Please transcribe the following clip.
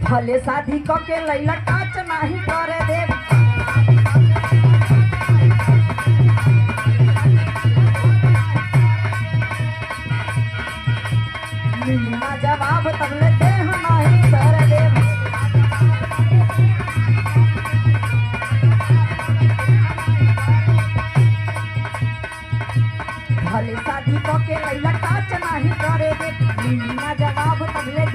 भले शादी क के लैला टाच नहीं करे दे। मिली ना जवाब तबले देह नहीं कर दे। भले शादी क के लैला टाच नहीं करे दे। मिली ना जवाब तबले